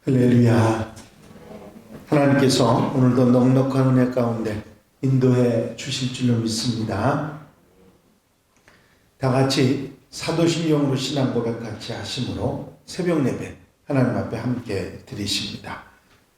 할렐루야. 하나님께서 오늘도 넉넉한 은혜 가운데 인도해 주실 줄로 믿습니다. 다 같이 사도신경으로 신앙 고백 같이 하심으로 새벽 예배 하나님 앞에 함께 드리십니다.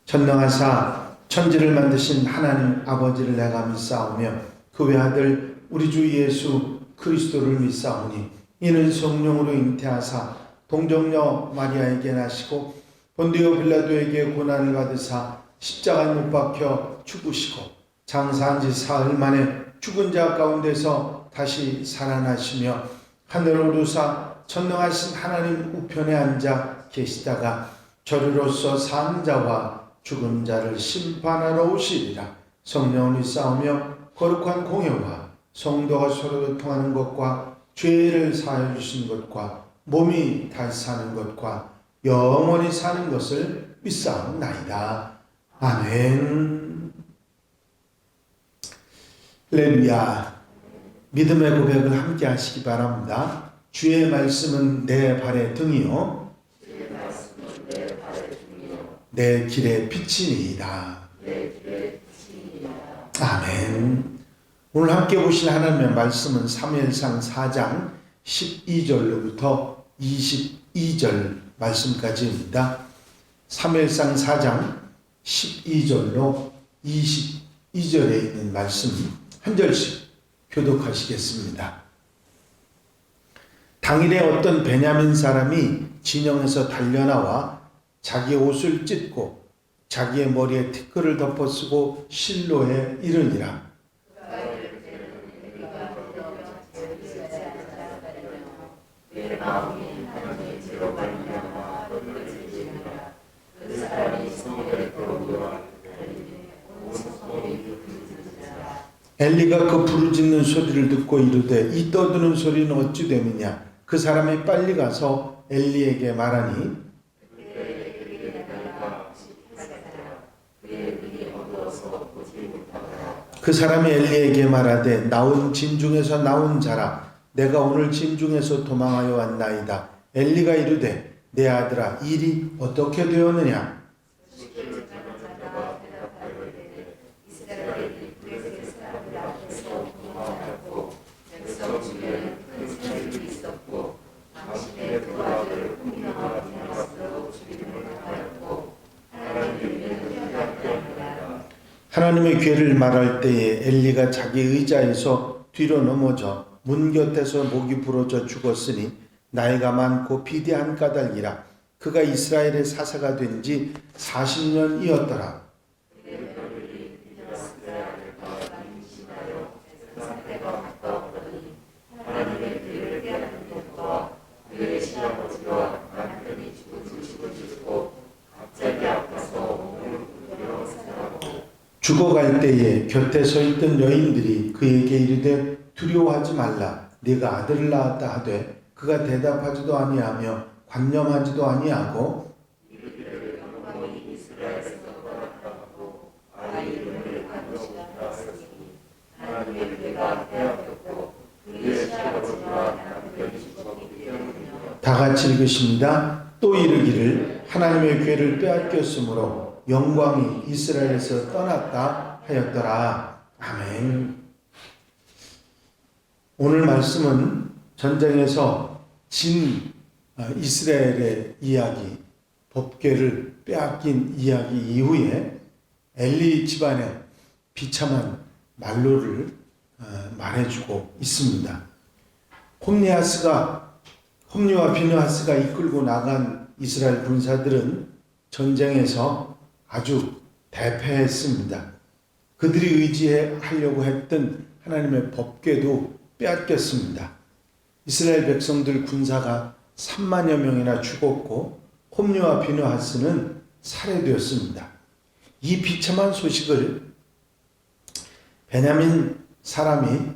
전능하사 천지를 만드신 하나님 아버지를 내가 믿사오며 그 외아들 우리 주 예수 그리스도를 믿사오니 이는 성령으로 잉태하사 동정녀 마리아에게 나시고 본디오 빌라도에게 고난을 받으사 십자가에 못 박혀 죽으시고 장사한 지 사흘 만에 죽은 자 가운데서 다시 살아나시며 하늘을 오르사 전능하신 하나님 우편에 앉아 계시다가 저리로서 산 자와 죽은 자를 심판하러 오시리라. 성령을 믿사오며 거룩한 공예와 성도가 서로 교통하는 것과 죄를 사하여 주신 것과 몸이 다시 사는 것과 영원히 사는 것을 믿사옵나이다. 아멘. 할렐루야. 믿음의 고백을 함께 하시기 바랍니다. 주의 말씀은 내 발의 등이요 내 길의 빛이니이다. 아멘. 오늘 함께 보실 하나님의 말씀은 사무엘상 4장 12절로부터 22절 말씀까지입니다. 사무엘상 4장 12절로 22절에 있는 말씀 한 절씩 교독하시겠습니다. 당일에 어떤 베냐민 사람이 진영에서 달려나와 자기 옷을 찢고 자기의 머리에 티끌을 덮어쓰고 실로에 이르니라. 엘리가 그 부르짖는 소리를 듣고 이르되 이 떠드는 소리는 어찌 됨이냐. 그 사람이 빨리 가서 엘리에게 말하니 그 사람이 엘리에게 말하되 나온 진중에서 나온 자라. 내가 오늘 진중에서 도망하여 왔나이다. 엘리가 이르되 내 아들아 일이 어떻게 되었느냐. 하나님의 괴를 말할 때에 엘리가 자기 의자에서 뒤로 넘어져 문 곁에서 목이 부러져 죽었으니 나이가 많고 비대한 까닭이라. 그가 이스라엘의 사사가 된 지 40년이었더라. 죽어갈 때에 곁에 서 있던 여인들이 그에게 이르되 두려워하지 말라. 네가 아들을 낳았다 하되 그가 대답하지도 아니하며 관념하지도 아니하고 다 같이 읽으십니다. 또 이르기를 하나님의 괴를 빼앗겼으므로 영광이 이스라엘에서 떠났다 하였더라. 아멘. 오늘 말씀은 전쟁에서 진 이스라엘의 이야기, 법궤를 빼앗긴 이야기 이후에 엘리 집안의 비참한 말로를 말해주고 있습니다. 홈리와 비느하스가 이끌고 나간 이스라엘 군사들은 전쟁에서 아주 대패했습니다. 그들이 의지하려고 했던 하나님의 법궤도 빼앗겼습니다. 이스라엘 백성들 군사가 3만여 명이나 죽었고 홈리와 비느하스는 살해되었습니다. 이 비참한 소식을 베냐민 사람이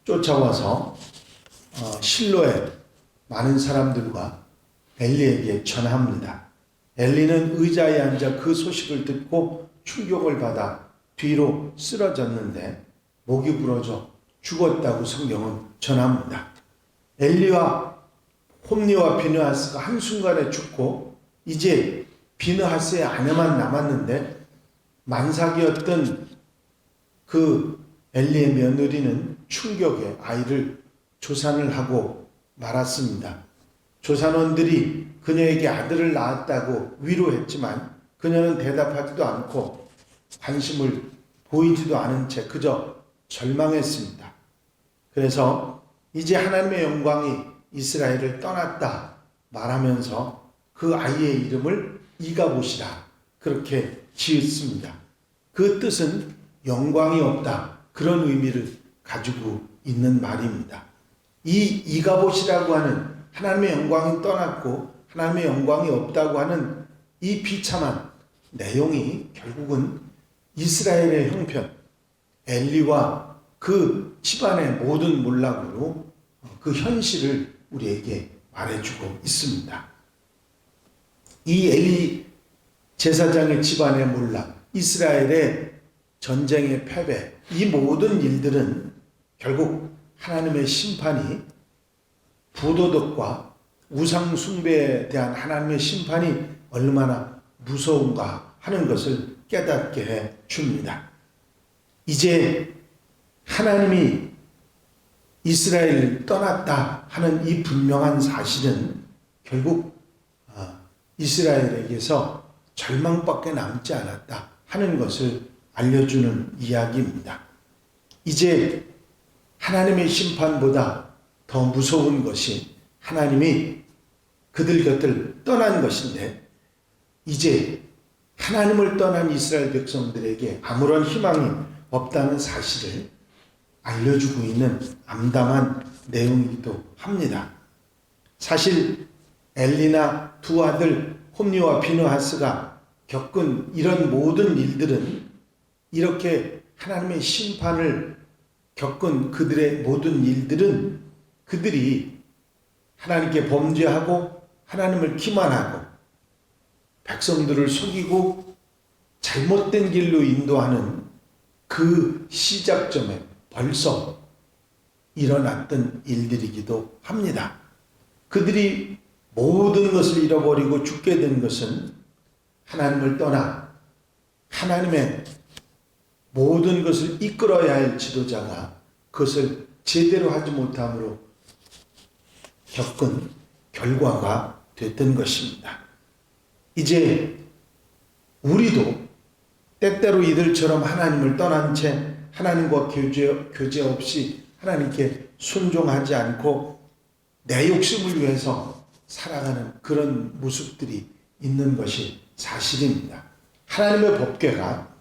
쫓아와서 실로에 많은 사람들과 엘리에게 전합니다. 엘리는 의자에 앉아 그 소식을 듣고 충격을 받아 뒤로 쓰러졌는데 목이 부러져 죽었다고 성경은 전합니다. 엘리와 홈리와 비느하스가 한순간에 죽고 이제 비느하스의 아내만 남았는데 만삭이었던 그 엘리의 며느리는 충격에 아이를 조산을 하고 말았습니다. 조산원들이 그녀에게 아들을 낳았다고 위로했지만 그녀는 대답하지도 않고 관심을 보이지도 않은 채 그저 절망했습니다. 그래서 이제 하나님의 영광이 이스라엘을 떠났다 말하면서 그 아이의 이름을 이가봇이라 그렇게 지었습니다. 그 뜻은 영광이 없다, 그런 의미를 가지고 있는 말입니다. 이 이가봇이라고 하는 하나님의 영광이 떠났고 하나님의 영광이 없다고 하는 이 비참한 내용이 결국은 이스라엘의 형편, 엘리와 그 집안의 모든 몰락으로 그 현실을 우리에게 말해주고 있습니다. 이 엘리 제사장의 집안의 몰락, 이스라엘의 전쟁의 패배, 이 모든 일들은 결국 하나님의 심판이, 부도덕과 우상 숭배에 대한 하나님의 심판이 얼마나 무서운가 하는 것을 깨닫게 해 줍니다. 이제 하나님이 이스라엘을 떠났다 하는 이 분명한 사실은 결국 이스라엘에게서 절망밖에 남지 않았다 하는 것을 알려주는 이야기입니다. 이제 하나님의 심판보다 더 무서운 것이 하나님이 그들 곁을 떠난 것인데, 이제 하나님을 떠난 이스라엘 백성들에게 아무런 희망이 없다는 사실을 알려주고 있는 암담한 내용이기도 합니다. 사실 엘리나 두 아들 홈리와 비느하스가 겪은 이런 모든 일들은, 이렇게 하나님의 심판을 겪은 그들의 모든 일들은 그들이 하나님께 범죄하고 하나님을 기만하고 백성들을 속이고 잘못된 길로 인도하는 그 시작점에 벌써 일어났던 일들이기도 합니다. 그들이 모든 것을 잃어버리고 죽게 된 것은 하나님을 떠나 하나님의 모든 것을 이끌어야 할 지도자가 그것을 제대로 하지 못함으로 겪은 결과가 됐던 것입니다. 이제 우리도 때때로 이들처럼 하나님을 떠난 채 하나님과 교제 없이 하나님께 순종하지 않고 내 욕심을 위해서 살아가는 그런 모습들이 있는 것이 사실입니다. 하나님의 법궤가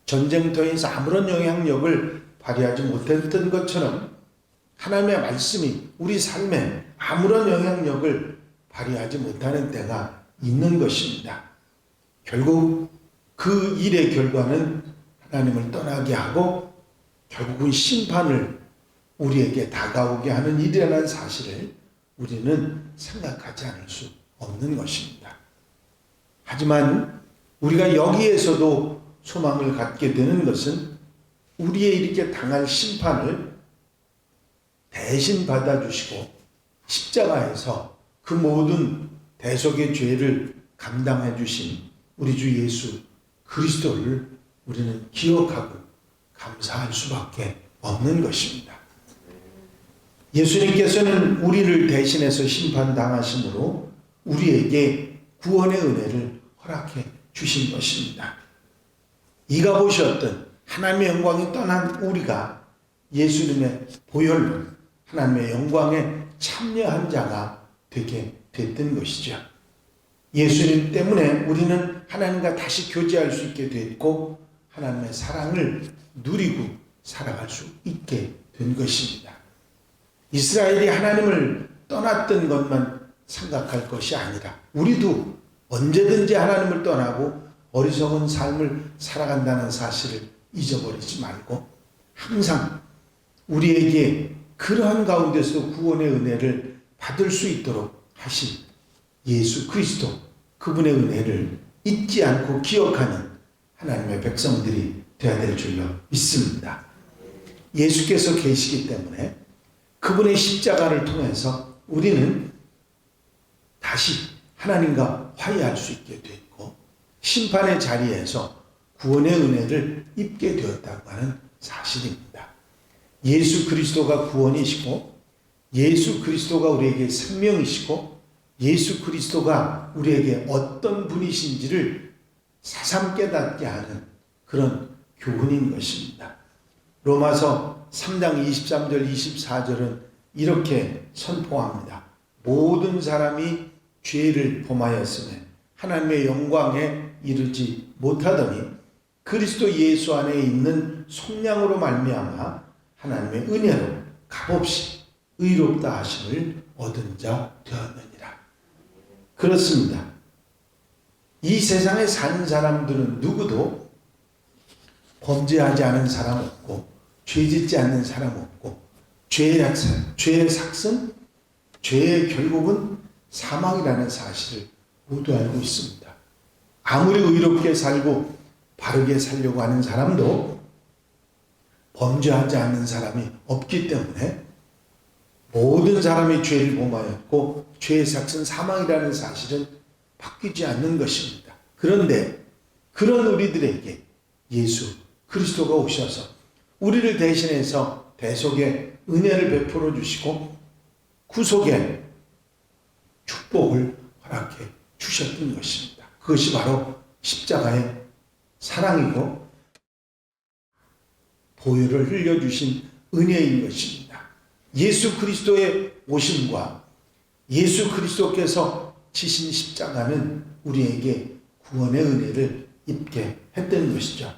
전쟁터에서 아무런 영향력을 발휘하지 못했던 것처럼 하나님의 말씀이 우리 삶에 아무런 영향력을 발휘하지 못하는 때가 있는 것입니다. 결국 그 일의 결과는 하나님을 떠나게 하고 결국은 심판을 우리에게 다가오게 하는 일이라는 사실을 우리는 생각하지 않을 수 없는 것입니다. 하지만 우리가 여기에서도 소망을 갖게 되는 것은 우리의 이렇게 당할 심판을 대신 받아주시고 십자가에서 그 모든 대속의 죄를 감당해 주신 우리 주 예수 그리스도를 우리는 기억하고 감사할 수밖에 없는 것입니다. 예수님께서는 우리를 대신해서 심판당하심으로 우리에게 구원의 은혜를 허락해 주신 것입니다. 이가봇이었던 하나님의 영광이 떠난 우리가 예수님의 보혈로 하나님의 영광에 참여한 자가 되게 됐던 것이죠. 예수님 때문에 우리는 하나님과 다시 교제할 수 있게 됐고 하나님의 사랑을 누리고 살아갈 수 있게 된 것입니다. 이스라엘이 하나님을 떠났던 것만 생각할 것이 아니라 우리도 언제든지 하나님을 떠나고 어리석은 삶을 살아간다는 사실을 잊어버리지 말고 항상 우리에게 그러한 가운데서 구원의 은혜를 받을 수 있도록 하신 예수 그리스도, 그분의 은혜를 잊지 않고 기억하는 하나님의 백성들이 되어야 될 줄로 믿습니다. 예수께서 계시기 때문에 그분의 십자가를 통해서 우리는 다시 하나님과 화해할 수 있게 됐고 심판의 자리에서 구원의 은혜를 입게 되었다고 하는 사실입니다. 예수 그리스도가 구원이시고 예수 그리스도가 우리에게 생명이시고 예수 그리스도가 우리에게 어떤 분이신지를 새삼 깨닫게 하는 그런 교훈인 것입니다. 로마서 3장 23절 24절은 이렇게 선포합니다. 모든 사람이 죄를 범하였으며 하나님의 영광에 이르지 못하더니 그리스도 예수 안에 있는 속량으로 말미암아 하나님의 은혜로 값없이 의롭다 하심을 얻은 자 되었느니라. 그렇습니다. 이 세상에 사는 사람들은 누구도 범죄하지 않은 사람 없고 죄짓지 않는 사람 없고 죄의 삭은 죄의 결국은 사망이라는 사실을 모두 알고 있습니다. 아무리 의롭게 살고 바르게 살려고 하는 사람도 범죄하지 않는 사람이 없기 때문에 모든 사람이 죄를 범하였고 죄의 삭은 사망이라는 사실은 바뀌지 않는 것입니다. 그런데 그런 우리들에게 예수 그리스도가 오셔서 우리를 대신해서 대속의 은혜를 베풀어 주시고 구속의 축복을 허락해 주셨던 것입니다. 그것이 바로 십자가의 사랑이고 보혈을 흘려주신 은혜인 것입니다. 예수 그리스도의 오심과 예수 그리스도께서 지신 십자가는 우리에게 구원의 은혜를 입게 했던 것이죠.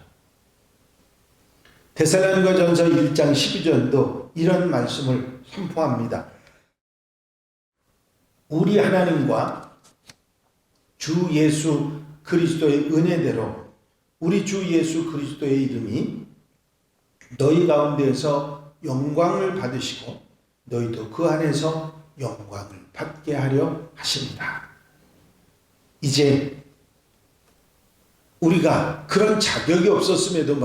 데살로니가전서 1장 12절도 이런 말씀을 선포합니다. 우리 하나님과 주 예수 그리스도의 은혜대로 우리 주 예수 그리스도의 이름이 너희 가운데에서 영광을 받으시고 너희도 그 안에서 영광을 받게 하려 하십니다. 이제 우리가 그런 자격이 없었음에도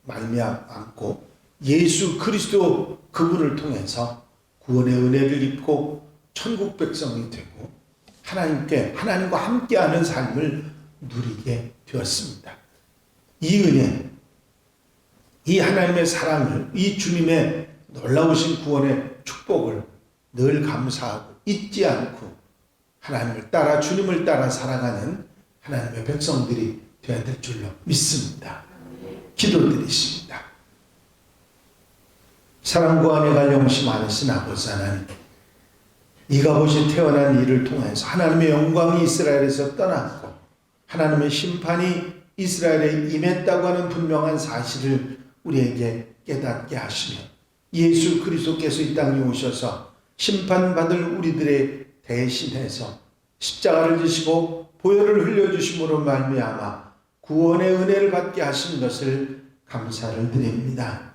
말미암고 예수 그리스도 그분을 통해서 구원의 은혜를 입고 천국 백성이 되고 하나님과 함께하는 삶을 누리게 되었습니다. 이 은혜, 이 하나님의 사랑을, 이 주님의 놀라우신 구원의 축복을 늘 감사하고 잊지 않고 하나님을 따라 주님을 따라 살아가는 하나님의 백성들이 되어야 될 줄로 믿습니다. 기도드리십니다. 사랑과 은혜가 영시 많으신 아버지 하나님, 이가봇이 태어난 이를 통해서 하나님의 영광이 이스라엘에서 떠났고 하나님의 심판이 이스라엘에 임했다고 하는 분명한 사실을 우리에게 깨닫게 하시며 예수 그리스도께서 이 땅에 오셔서 심판받을 우리들의 대신해서 십자가를 지시고 보혈을 흘려주심으로 말미암아 구원의 은혜를 받게 하신 것을 감사를 드립니다.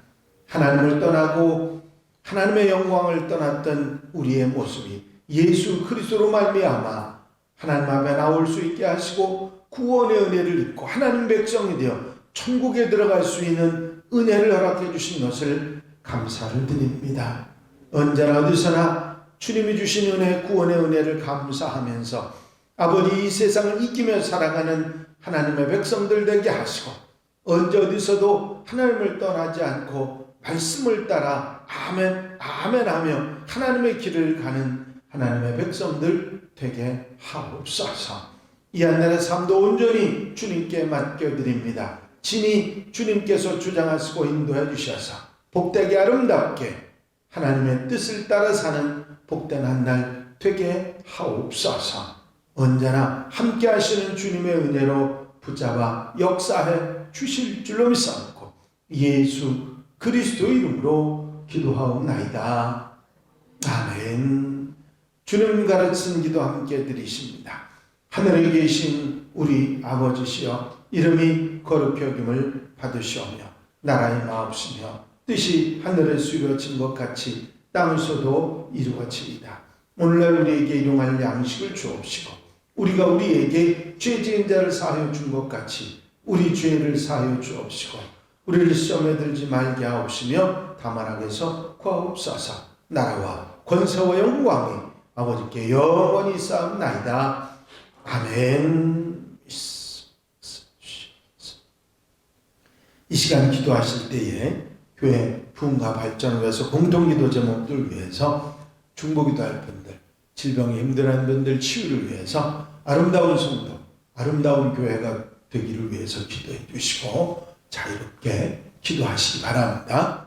하나님을 떠나고 하나님의 영광을 떠났던 우리의 모습이 예수 그리스도로 말미암아 하나님 앞에 나올 수 있게 하시고 구원의 은혜를 입고 하나님 백성이 되어 천국에 들어갈 수 있는 은혜를 허락해 주신 것을 감사를 드립니다. 언제나 어디서나 주님이 주신 은혜, 구원의 은혜를 감사하면서 아버지 이 세상을 이기며 살아가는 하나님의 백성들 되게 하시고 언제 어디서도 하나님을 떠나지 않고 말씀을 따라 아멘 아멘 하며 하나님의 길을 가는 하나님의 백성들 되게 하옵소서. 이 한 날의 삶도 온전히 주님께 맡겨드립니다. 친히 주님께서 주장하시고 인도해 주셔서 복되게 아름답게 하나님의 뜻을 따라 사는 복된 한 날 되게 하옵소서. 언제나 함께 하시는 주님의 은혜로 붙잡아 역사해 주실 줄로 믿사옵고 예수 그리스도 이름으로 기도하옵나이다. 아멘. 주님 가르친 기도 함께 드리십니다. 하늘에 계신 우리 아버지시여, 이름이 거룩히 여김을 받으시오며 나라의 마옵시며 뜻이 하늘에서 이루어진 것 같이 땅에서도 이루어지이다. 오늘날 우리에게 일용할 양식을 주옵시고 우리가 우리에게 죄 지은 자를 사하여 준 것 같이 우리 죄를 사하여 주옵시고 우리를 시험에 들지 말게 하옵시며 다만 악에서 구하옵소서. 나라와 권세와 영광이 아버지께 영원히 쌓옵나이다. 아멘. 이 시간 기도하실 때에 교회 부흥과 발전을 위해서 공동기도 제목들 위해서 중보기도할 분들, 질병에 힘들어하는 분들 치유를 위해서 아름다운 성도, 아름다운 교회가 되기를 위해서 기도해 주시고 자유롭게 기도하시기 바랍니다.